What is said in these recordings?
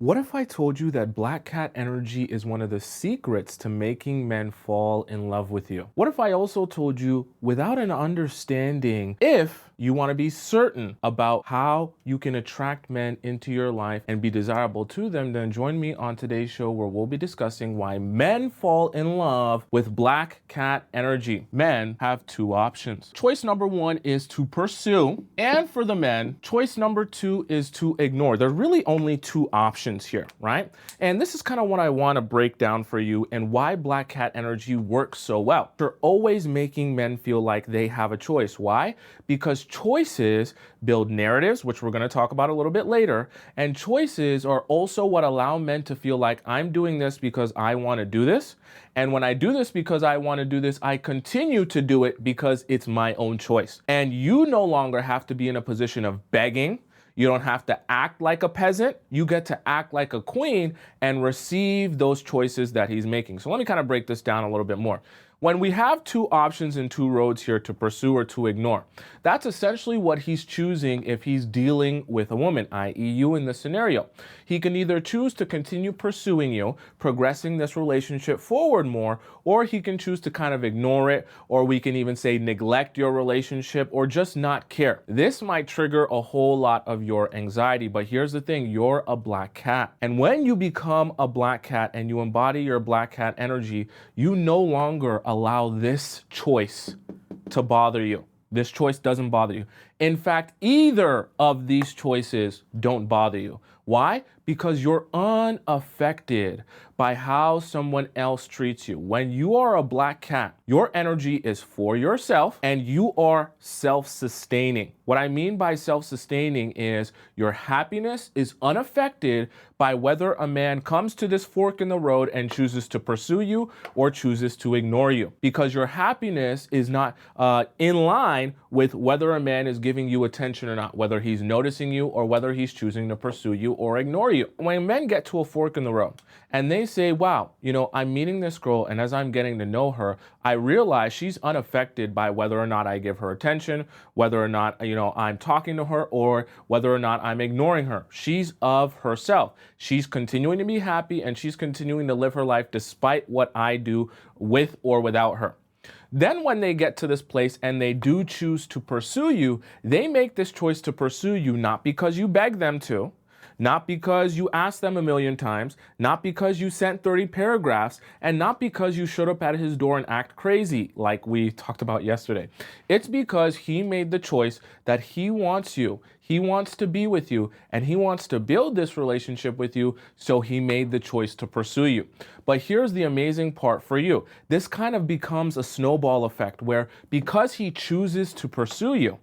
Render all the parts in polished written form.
What if I told you that black cat energy is one of the secrets to making men fall in love with you? What if I also told you, without an understanding, if you want to be certain about how you can attract men into your life and be desirable to them, then join me on today's show where we'll be discussing why men fall in love with black cat energy. Men have two options. Choice number one is to pursue, and for the men, choice number two is to ignore. There are really only two options here, right? And this is kind of what I want to break down for you and why black cat energy works so well. You're always making men feel like they have a choice. Why? Because choices build narratives, which we're going to talk about a little bit later, and choices are also what allow men to feel like I'm doing this because I want to do this. And when I do this because I want to do this, I continue to do it because it's my own choice. And you no longer have to be in a position of begging. You don't have to act like a peasant. You get to act like a queen and receive those choices that he's making. So let me kind of break this down a little bit more. When we have two options and two roads here to pursue or to ignore, that's essentially what he's choosing if he's dealing with a woman, i.e. you in this scenario. He can either choose to continue pursuing you, progressing this relationship forward more, or he can choose to kind of ignore it, or we can even say neglect your relationship or just not care. This might trigger a whole lot of your anxiety, but here's the thing, you're a black cat. And when you become a black cat and you embody your black cat energy, you no longer allow this choice to bother you. This choice doesn't bother you. In fact, either of these choices don't bother you. Why? Because you're unaffected by how someone else treats you. When you are a black cat, your energy is for yourself and you are self-sustaining. What I mean by self-sustaining is your happiness is unaffected by whether a man comes to this fork in the road and chooses to pursue you or chooses to ignore you. Because your happiness is not in line with whether a man is giving you attention or not, whether he's noticing you or whether he's choosing to pursue you or ignore you. When men get to a fork in the road and they say, wow, I'm meeting this girl, and as I'm getting to know her, I realize she's unaffected by whether or not I give her attention, whether or not, I'm talking to her, or whether or not I'm ignoring her. She's of herself. She's continuing to be happy and she's continuing to live her life despite what I do with or without her. Then when they get to this place and they do choose to pursue you, they make this choice to pursue you not because you beg them to, not because you asked them a million times, not because you sent 30 paragraphs, and not because you showed up at his door and act crazy like we talked about yesterday. It's because he made the choice that he wants you. He wants to be with you and he wants to build this relationship with you, so he made the choice to pursue you. But here's the amazing part for you. This kind of becomes a snowball effect where because he chooses to pursue you,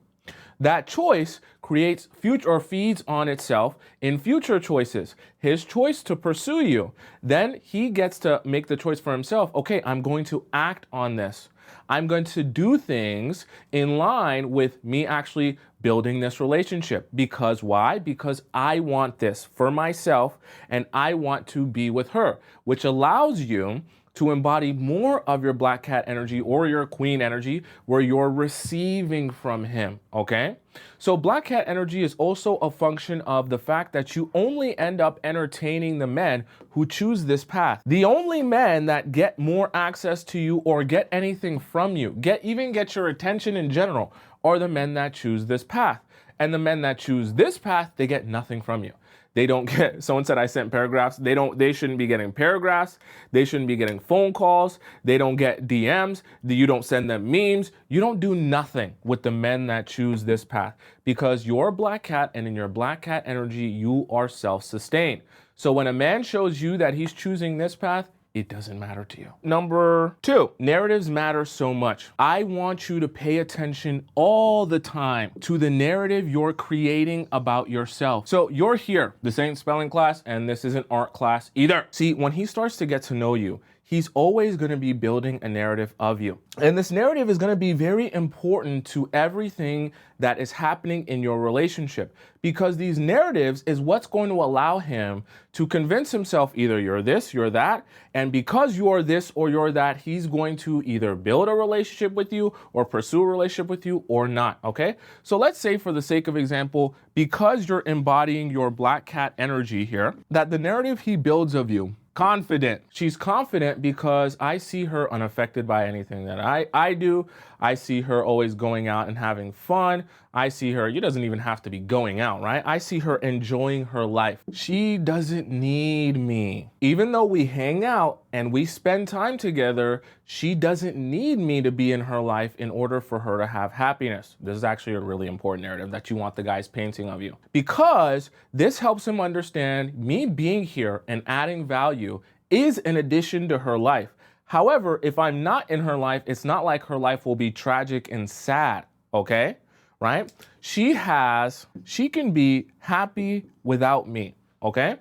that choice creates future or feeds on itself in future choices. His choice to pursue you, then he gets to make the choice for himself. Okay, I'm going to act on this. I'm going to do things in line with me actually building this relationship. Because why? Because I want this for myself and I want to be with her, which allows you to embody more of your black cat energy or your queen energy where you're receiving from him, okay? So black cat energy is also a function of the fact that you only end up entertaining the men who choose this path. The only men that get more access to you or get anything from you, even get your attention in general, are the men that choose this path. And the men that choose this path, they get nothing from you. They don't get, someone said I sent paragraphs. They shouldn't be getting paragraphs. They shouldn't be getting phone calls. They don't get DMs. You don't send them memes. You don't do nothing with the men that choose this path because you're a black cat, and in your black cat energy, you are self-sustained. So when a man shows you that he's choosing this path, it doesn't matter to you. Number two, narratives matter so much. I want you to pay attention all the time to the narrative you're creating about yourself. So you're here, this ain't spelling class and this isn't art class either. See, when he starts to get to know you, he's always going to be building a narrative of you. And this narrative is going to be very important to everything that is happening in your relationship, because these narratives is what's going to allow him to convince himself either you're this, you're that, and because you're this or you're that, he's going to either build a relationship with you or pursue a relationship with you or not, okay? So let's say, for the sake of example, because you're embodying your black cat energy here, that the narrative he builds of you, confident. She's confident because I see her unaffected by anything that I do. I see her always going out and having fun. I see her, it doesn't even have to be going out, right? I see her enjoying her life. She doesn't need me. Even though we hang out and we spend time together, she doesn't need me to be in her life in order for her to have happiness. This is actually a really important narrative that you want the guys painting of you, because this helps him understand me being here and adding value is an addition to her life. However, if I'm not in her life, it's not like her life will be tragic and sad, okay? Right? She can be happy without me, okay?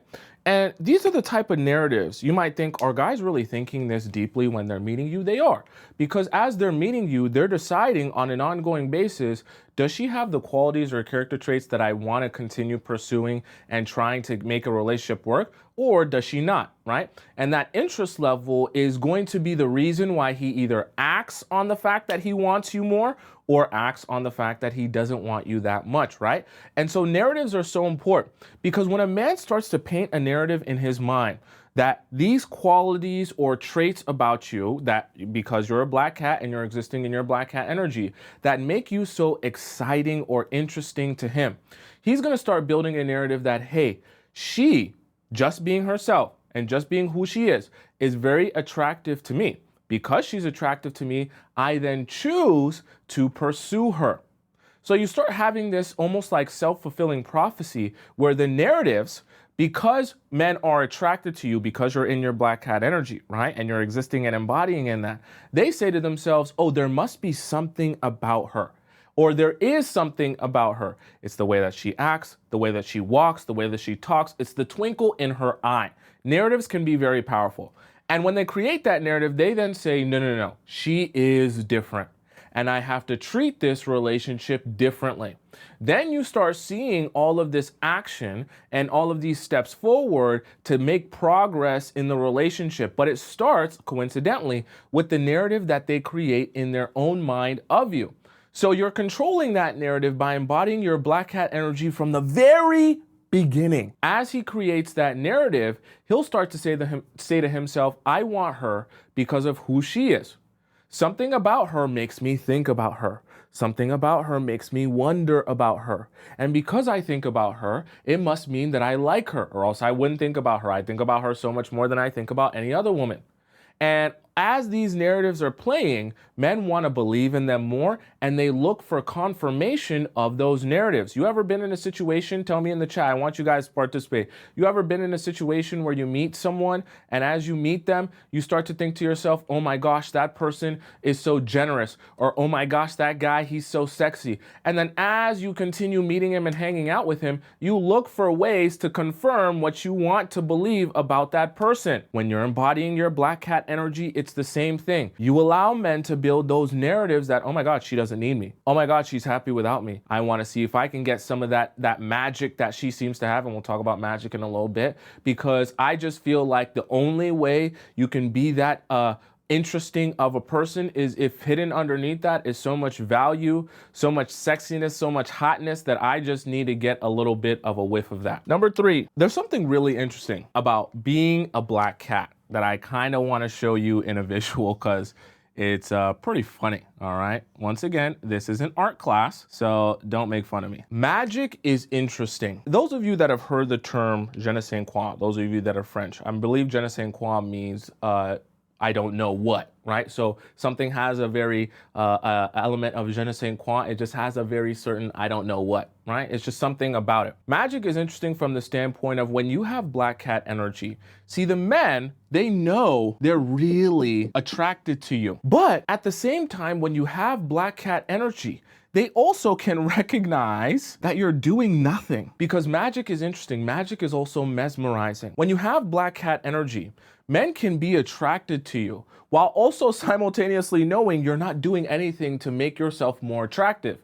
And these are the type of narratives you might think, are guys really thinking this deeply when they're meeting you? They are, because as they're meeting you, they're deciding on an ongoing basis, does she have the qualities or character traits that I want to continue pursuing and trying to make a relationship work, or does she not, right? And that interest level is going to be the reason why he either acts on the fact that he wants you more or acts on the fact that he doesn't want you that much, right? And so narratives are so important, because when a man starts to paint a narrative in his mind that these qualities or traits about you, that because you're a black cat and you're existing in your black cat energy, that make you so exciting or interesting to him, he's going to start building a narrative that, hey, she, just being herself and just being who she is very attractive to me. Because she's attractive to me, I then choose to pursue her. So you start having this almost like self-fulfilling prophecy, where the narratives, because men are attracted to you because you're in your black cat energy, right? And you're existing and embodying in that, they say to themselves, oh, there must be something about her. Or there is something about her. It's the way that she acts, the way that she walks, the way that she talks. It's the twinkle in her eye. Narratives can be very powerful. And when they create that narrative, they then say, no, no, no, she is different, and I have to treat this relationship differently. Then you start seeing all of this action and all of these steps forward to make progress in the relationship. But it starts, coincidentally, with the narrative that they create in their own mind of you. So you're controlling that narrative by embodying your black cat energy from the very beginning. As he creates that narrative, he'll start to say to himself, I want her because of who she is. Something about her makes me think about her. Something about her makes me wonder about her. And because I think about her, it must mean that I like her, or else I wouldn't think about her. I think about her so much more than I think about any other woman. And as these narratives are playing, men want to believe in them more, and they look for confirmation of those narratives. You ever been in a situation, tell me in the chat, I want you guys to participate. You ever been in a situation where you meet someone, and as you meet them, you start to think to yourself, oh my gosh, that person is so generous, or oh my gosh, that guy, he's so sexy. And then as you continue meeting him and hanging out with him, you look for ways to confirm what you want to believe about that person. When you're embodying your black cat energy, it's the same thing. You allow men to build those narratives that, oh my God, she doesn't need me. Oh my God, she's happy without me. I want to see if I can get some of that magic that she seems to have. And we'll talk about magic in a little bit, because I just feel like the only way you can be that interesting of a person is if hidden underneath that is so much value, so much sexiness, so much hotness, that I just need to get a little bit of a whiff of that. Number 3, there's something really interesting about being a black cat that I kind of want to show you in a visual, because it's pretty funny, all right? Once again, this is an art class, so don't make fun of me. Magic is interesting. Those of you that have heard the term je ne sais quoi, those of you that are French, I believe je ne sais quoi means I don't know what, right? So something has a very element of je ne sais quoi. It just has a very certain I don't know what, right? It's just something about it. Magic is interesting from the standpoint of when you have black cat energy. See, the men, they know they're really attracted to you. But at the same time, when you have black cat energy, they also can recognize that you're doing nothing, because magic is interesting. Magic is also mesmerizing. When you have black cat energy, men can be attracted to you while also simultaneously knowing you're not doing anything to make yourself more attractive.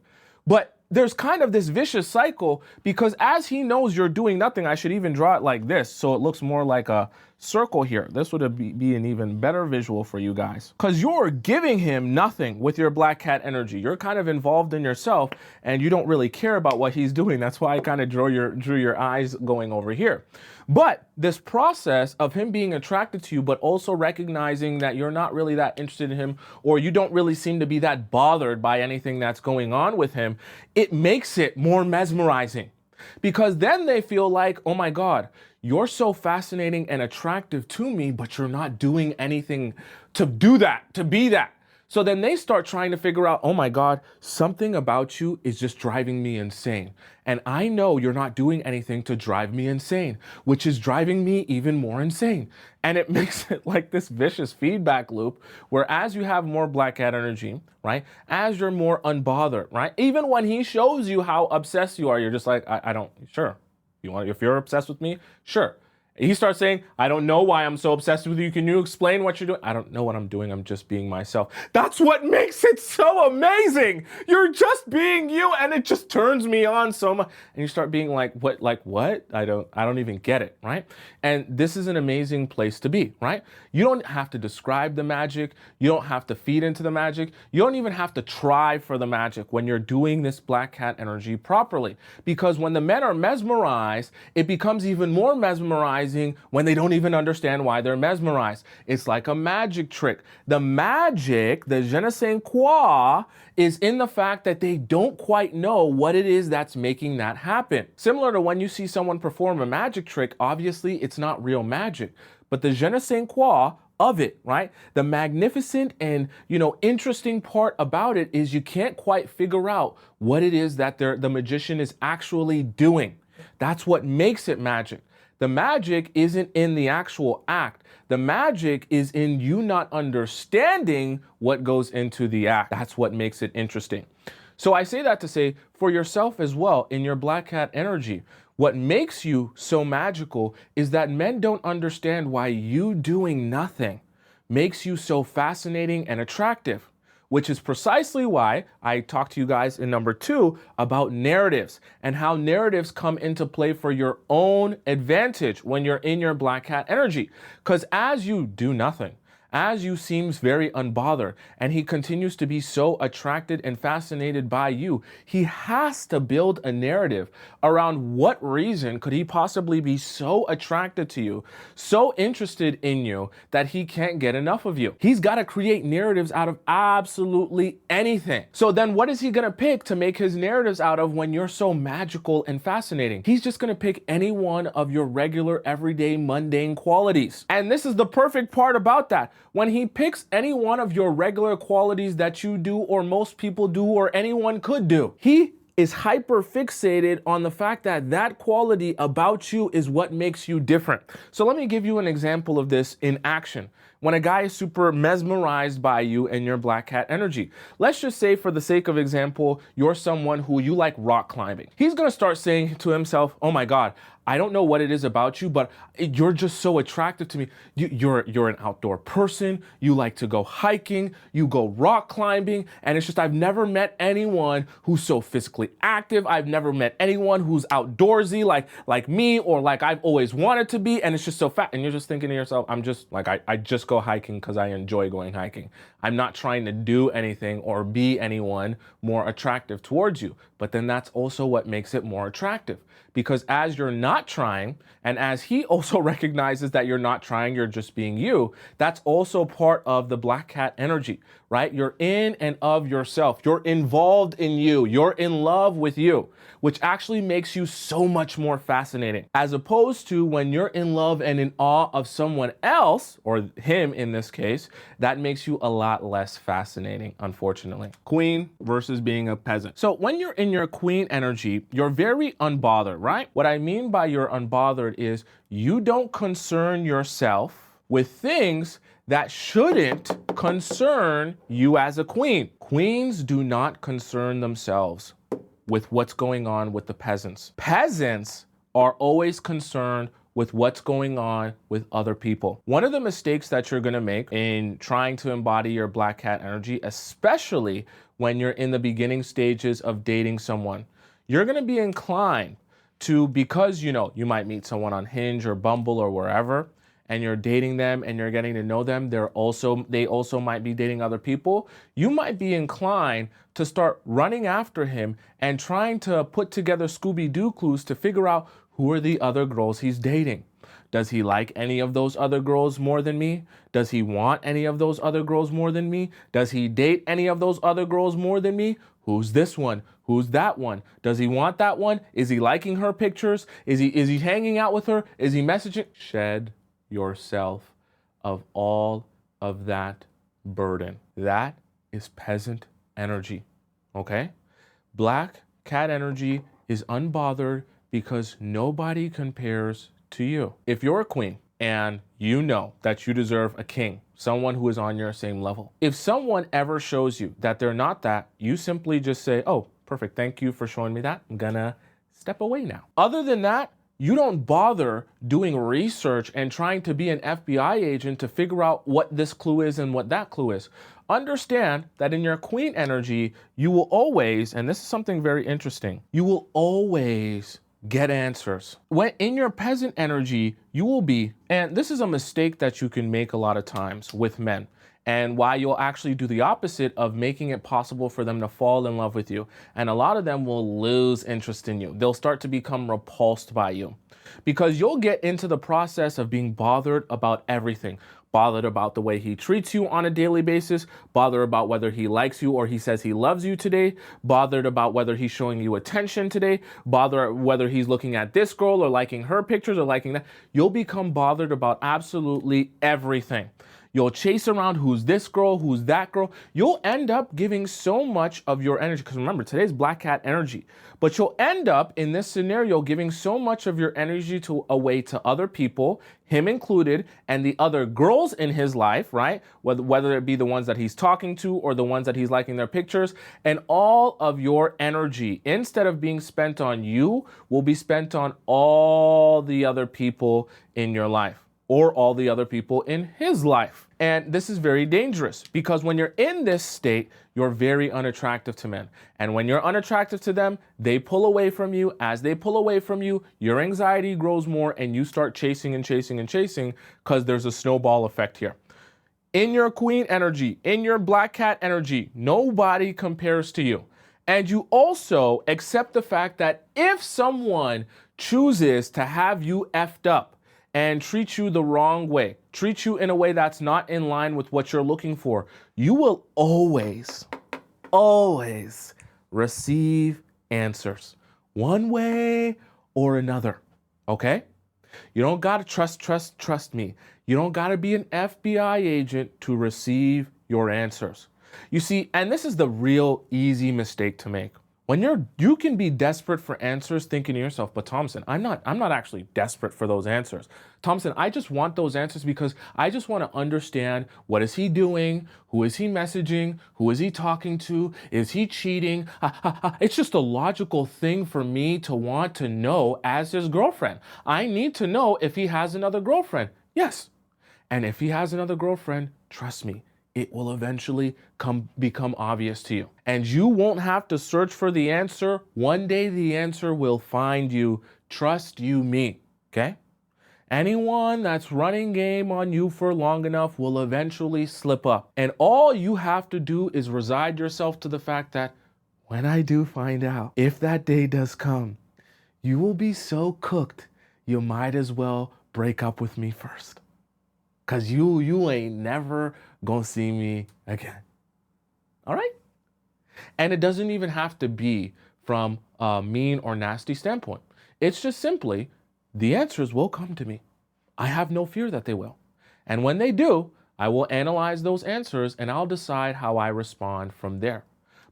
But there's kind of this vicious cycle, because as he knows you're doing nothing, I should even draw it like this so it looks more like a circle here. This would be an even better visual for you guys, because you're giving him nothing with your black cat energy. You're kind of involved in yourself and you don't really care about what he's doing. That's why I kind of drew your eyes going over here. But this process of him being attracted to you, but also recognizing that you're not really that interested in him, or you don't really seem to be that bothered by anything that's going on with him, it makes it more mesmerizing. Because then they feel like, oh my God, you're so fascinating and attractive to me, but you're not doing anything to do that, to be that. So then they start trying to figure out, oh my God, something about you is just driving me insane. And I know you're not doing anything to drive me insane, which is driving me even more insane. And it makes it like this vicious feedback loop where as you have more black cat energy, right? As you're more unbothered, right? Even when he shows you how obsessed you are, you're just like, I don't, sure. If you're obsessed with me, sure. He starts saying, I don't know why I'm so obsessed with you. Can you explain what you're doing? I don't know what I'm doing. I'm just being myself. That's what makes it so amazing. You're just being you, and it just turns me on so much. And you start being like, what? I don't even get it, right? And this is an amazing place to be, right? You don't have to describe the magic. You don't have to feed into the magic. You don't even have to try for the magic when you're doing this black cat energy properly. Because when the men are mesmerized, it becomes even more mesmerizing when they don't even understand why they're mesmerized. It's like a magic trick. The magic, the je ne sais quoi, is in the fact that they don't quite know what it is that's making that happen. Similar to when you see someone perform a magic trick, obviously it's not real magic, but the je ne sais quoi of it, right? The magnificent and, interesting part about it is you can't quite figure out what it is that the magician is actually doing. That's what makes it magic. The magic isn't in the actual act. The magic is in you not understanding what goes into the act. That's what makes it interesting. So I say that to say, for yourself as well, in your black cat energy, what makes you so magical is that men don't understand why you doing nothing makes you so fascinating and attractive. Which is precisely why I talked to you guys in number 2 about narratives and how narratives come into play for your own advantage when you're in your black cat energy. Because as you do nothing, as you seems very unbothered, and he continues to be so attracted and fascinated by you, he has to build a narrative around what reason could he possibly be so attracted to you, so interested in you, that he can't get enough of you. He's got to create narratives out of absolutely anything. So then what is he going to pick to make his narratives out of when you're so magical and fascinating? He's just going to pick any one of your regular, everyday, mundane qualities. And this is the perfect part about that. When he picks any one of your regular qualities that you do, or most people do, or anyone could do, he is hyper fixated on the fact that that quality about you is what makes you different. So let me give you an example of this in action. When a guy is super mesmerized by you and your black cat energy, let's just say, for the sake of example, you're someone who you like rock climbing. He's going to start saying to himself, oh my God, I don't know what it is about you, but you're just so attractive to me. You're an outdoor person. You like to go hiking. You go rock climbing. And it's just, I've never met anyone who's so physically active. I've never met anyone who's outdoorsy like me, or like I've always wanted to be. And it's just so fat. And you're just thinking to yourself, I'm just like, I just go hiking because I enjoy going hiking. I'm not trying to do anything or be anyone more attractive towards you. But then that's also what makes it more attractive. Because as you're not trying, and as he also recognizes that you're not trying, you're just being you, that's also part of the black cat energy, right? You're in and of yourself. You're involved in you. You're in love with you, which actually makes you so much more fascinating. As opposed to when you're in love and in awe of someone else, or him in this case, that makes you a lot less fascinating, unfortunately. Queen versus being a peasant. So when you're in your queen energy, you're very unbothered, right? What I mean by you're unbothered is you don't concern yourself with things that shouldn't concern you as a queen. Queens do not concern themselves with what's going on with the peasants. Peasants are always concerned with what's going on with other people. One of the mistakes that you're gonna make in trying to embody your black cat energy, especially when you're in the beginning stages of dating someone, you're gonna be inclined to, because you might meet someone on Hinge or Bumble or wherever, and you're dating them and you're getting to know them, they also might be dating other people. You might be inclined to start running after him and trying to put together Scooby-Doo clues to figure out who are the other girls he's dating. Does he like any of those other girls more than me? Does he want any of those other girls more than me? Does he date any of those other girls more than me? Who's this one? Who's that one? Does he want that one? Is he liking her pictures? Is he hanging out with her? Is he messaging? Shed yourself of all of that burden. That is peasant energy, okay? Black cat energy is unbothered because nobody compares to you. If you're a queen and you know that you deserve a king, someone who is on your same level, if someone ever shows you that they're not that, you simply just say, oh, perfect, thank you for showing me that. I'm gonna step away now. Other than that, you don't bother doing research and trying to be an FBI agent to figure out what this clue is and what that clue is. Understand that in your queen energy, you will always, and this is something very interesting, you will always get answers. When in your peasant energy, you will be, and this is a mistake that you can make a lot of times with men, and why you'll actually do the opposite of making it possible for them to fall in love with you. And a lot of them will lose interest in you. They'll start to become repulsed by you because you'll get into the process of being bothered about everything. Bothered about the way he treats you on a daily basis, bothered about whether he likes you or he says he loves you today, bothered about whether he's showing you attention today, bothered whether he's looking at this girl or liking her pictures or liking that. You'll become bothered about absolutely everything. You'll chase around who's this girl, who's that girl. You'll end up giving so much of your energy, because remember, today's black cat energy, but you'll end up in this scenario giving so much of your energy away to other people, him included, and the other girls in his life, right? Whether it be the ones that he's talking to or the ones that he's liking their pictures, and all of your energy, instead of being spent on you, will be spent on all the other people in your life, or all the other people in his life. And this is very dangerous because when you're in this state, you're very unattractive to men. And when you're unattractive to them, they pull away from you. As they pull away from you, your anxiety grows more and you start chasing and chasing and chasing because there's a snowball effect here. In your queen energy, in your black cat energy, nobody compares to you. And you also accept the fact that if someone chooses to have you effed up, and treat you the wrong way, treat you in a way that's not in line with what you're looking for, you will always, always receive answers, one way or another, okay? You don't gotta trust me. You don't gotta be an FBI agent to receive your answers. You see, and this is the real easy mistake to make. When you can be desperate for answers thinking to yourself, but Tomisin, I'm not actually desperate for those answers. Tomisin, I just want those answers because I just want to understand, what is he doing? Who is he messaging? Who is he talking to? Is he cheating? It's just a logical thing for me to want to know as his girlfriend. I need to know if he has another girlfriend. Yes. And if he has another girlfriend, trust me, it will eventually become obvious to you. And you won't have to search for the answer. One day the answer will find you. Trust you me, okay? Anyone that's running game on you for long enough will eventually slip up. And all you have to do is resign yourself to the fact that when I do find out, if that day does come, you will be so cooked, you might as well break up with me first. Cause you ain't never gonna see me again. All right? And it doesn't even have to be from a mean or nasty standpoint. It's just simply, the answers will come to me. I have no fear that they will. And when they do, I will analyze those answers and I'll decide how I respond from there.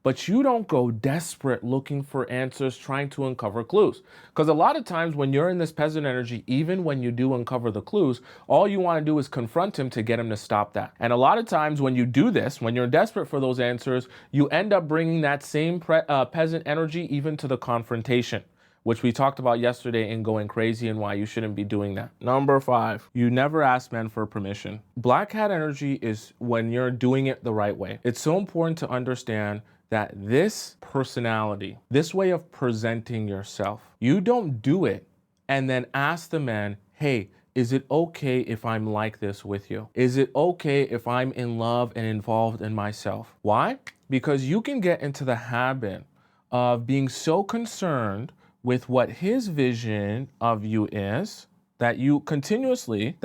but you don't go desperate looking for answers, trying to uncover clues. Because a lot of times when you're in this peasant energy, even when you do uncover the clues, all you want to do is confront him to get him to stop that. And a lot of times when you do this, when you're desperate for those answers, you end up bringing that same peasant energy even to the confrontation, which we talked about yesterday in Going Crazy and why you shouldn't be doing that. Number 5, you never ask men for permission. Black cat energy is when you're doing it the right way. It's so important to understand that this personality, this way of presenting yourself, you don't do it and then ask the man, hey, is it okay if I'm like this with you? Is it okay if I'm in love and involved in myself? Why? Because you can get into the habit of being so concerned with what his vision of you is that you continuously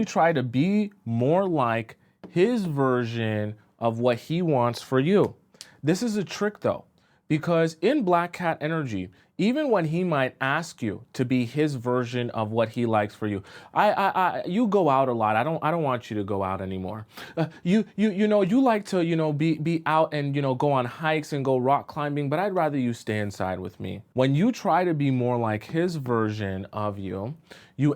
try to be more like his version of what he wants for you. This is a trick though, because in black cat energy, even when he might ask you to be his version of what he likes for you, you go out a lot. I don't want you to go out anymore. You like to, be out and, go on hikes and go rock climbing, but I'd rather you stay inside with me. When you try to be more like his version of you, you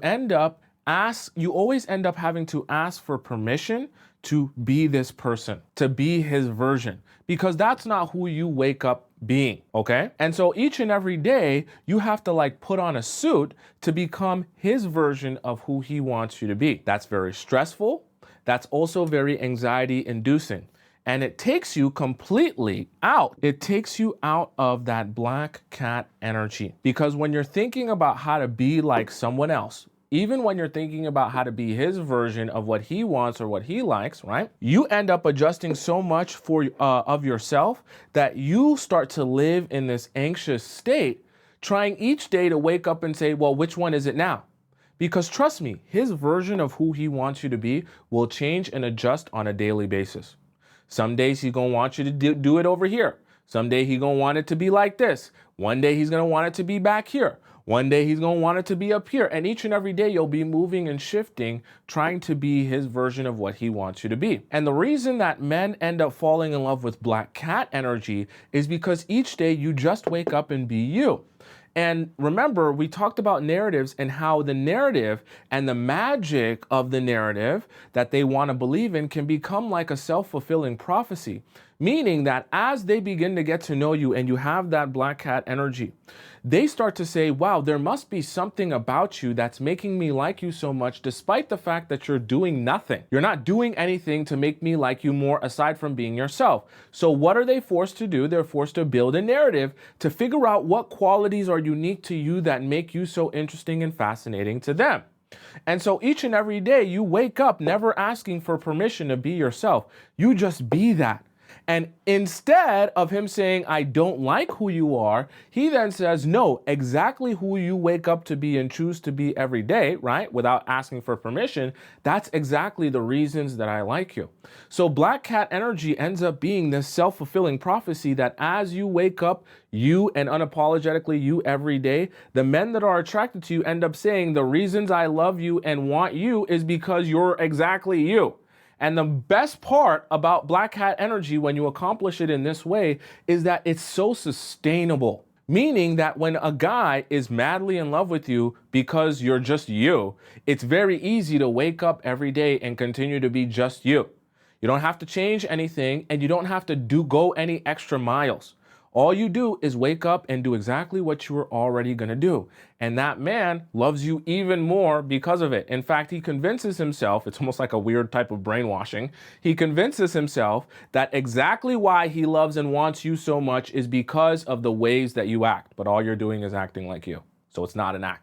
always end up having to ask for permission to be this person, to be his version, because that's not who you wake up being, okay? And so each and every day, you have to put on a suit to become his version of who he wants you to be. That's very stressful. That's also very anxiety inducing. And it takes you completely out. It takes you out of that black cat energy. Because when you're thinking about how to be like someone else, even when you're thinking about how to be his version of what he wants or what he likes, right? You end up adjusting so much of yourself that you start to live in this anxious state, trying each day to wake up and say, well, which one is it now? Because trust me, his version of who he wants you to be will change and adjust on a daily basis. Some days he's gonna want you to do it over here. Some day he's gonna want it to be like this. One day he's gonna want it to be back here. One day he's going to want it to be up here. And each and every day you'll be moving and shifting, trying to be his version of what he wants you to be. And the reason that men end up falling in love with black cat energy is because each day you just wake up and be you. And remember, we talked about narratives and how the narrative and the magic of the narrative that they want to believe in can become like a self-fulfilling prophecy, meaning that as they begin to get to know you and you have that black cat energy, they start to say, wow, there must be something about you that's making me like you so much, despite the fact that you're doing nothing. You're not doing anything to make me like you more aside from being yourself. So what are they forced to do? They're forced to build a narrative to figure out what qualities are unique to you that make you so interesting and fascinating to them. And so each and every day you wake up never asking for permission to be yourself. You just be that. And instead of him saying, I don't like who you are, he then says, no, exactly who you wake up to be and choose to be every day, right? Without asking for permission. That's exactly the reasons that I like you. So black cat energy ends up being this self-fulfilling prophecy that as you wake up, you and unapologetically you every day, the men that are attracted to you end up saying, the reasons I love you and want you is because you're exactly you. And the best part about black cat energy when you accomplish it in this way is that it's so sustainable. Meaning that when a guy is madly in love with you because you're just you, it's very easy to wake up every day and continue to be just you. You don't have to change anything and you don't have to go any extra miles. All you do is wake up and do exactly what you were already going to do. And that man loves you even more because of it. In fact, he convinces himself, it's almost like a weird type of brainwashing. He convinces himself that exactly why he loves and wants you so much is because of the ways that you act. But all you're doing is acting like you. So it's not an act.